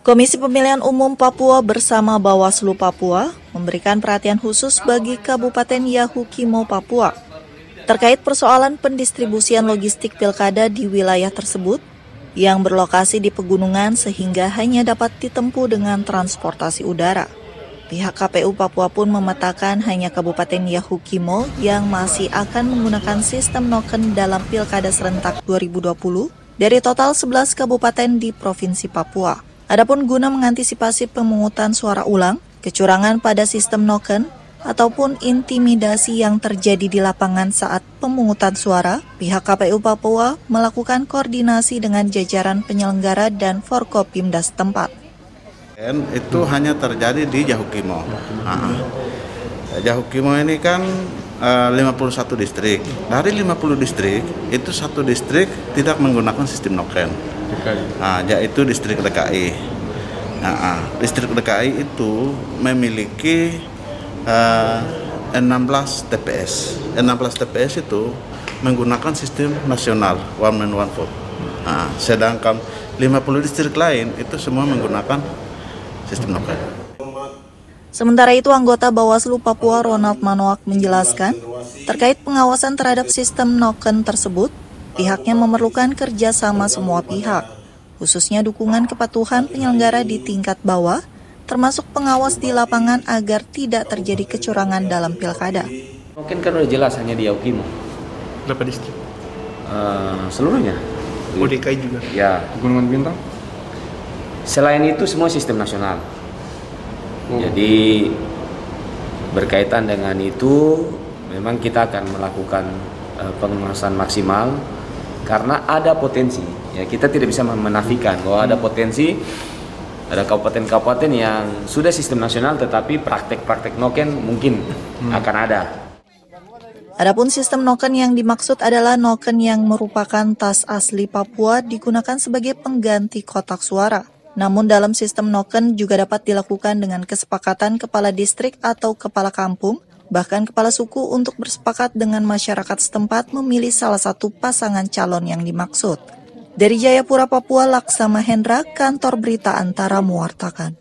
Komisi Pemilihan Umum Papua bersama Bawaslu Papua memberikan perhatian khusus bagi Kabupaten Yahukimo, Papua terkait persoalan pendistribusian logistik pilkada di wilayah tersebut yang berlokasi di pegunungan sehingga hanya dapat ditempuh dengan transportasi udara. Pihak KPU Papua pun memetakan hanya Kabupaten Yahukimo yang masih akan menggunakan sistem noken dalam pilkada serentak 2020 dari total 11 kabupaten di Provinsi Papua. Adapun guna mengantisipasi pemungutan suara ulang, kecurangan pada sistem noken, ataupun intimidasi yang terjadi di lapangan saat pemungutan suara, pihak KPU Papua melakukan koordinasi dengan jajaran penyelenggara dan Forkopimda setempat. Itu hanya terjadi di Yahukimo. Yahukimo ini kan 51 distrik. Dari 50 distrik, itu satu distrik tidak menggunakan sistem noken. Yaitu distrik DKI. Distrik DKI itu memiliki 16 TPS. 16 TPS itu menggunakan sistem nasional one man one vote. Sedangkan 50 distrik lain itu semua menggunakan sistem noken. Sementara itu, anggota Bawaslu Papua Ronald Manoak menjelaskan, terkait pengawasan terhadap sistem noken tersebut, pihaknya memerlukan kerjasama semua pihak, khususnya dukungan kepatuhan penyelenggara di tingkat bawah, termasuk pengawas di lapangan agar tidak terjadi kecurangan dalam pilkada. Mungkin kan udah jelas hanya di Yahukimo. Berapa distrik? Seluruhnya. DKI juga? Ya. Gunungan Bintang? Selain itu semua sistem nasional. Jadi berkaitan dengan itu memang kita akan melakukan pengawasan maksimal karena ada potensi. Ya, kita tidak bisa menafikan bahwa ada potensi, ada kabupaten-kabupaten yang sudah sistem nasional tetapi praktek-praktek noken mungkin akan ada. Adapun sistem noken yang dimaksud adalah noken yang merupakan tas asli Papua digunakan sebagai pengganti kotak suara. Namun dalam sistem noken juga dapat dilakukan dengan kesepakatan kepala distrik atau kepala kampung, bahkan kepala suku untuk bersepakat dengan masyarakat setempat memilih salah satu pasangan calon yang dimaksud. Dari Jayapura, Papua, Laksama Hendra, Kantor Berita Antara mewartakan.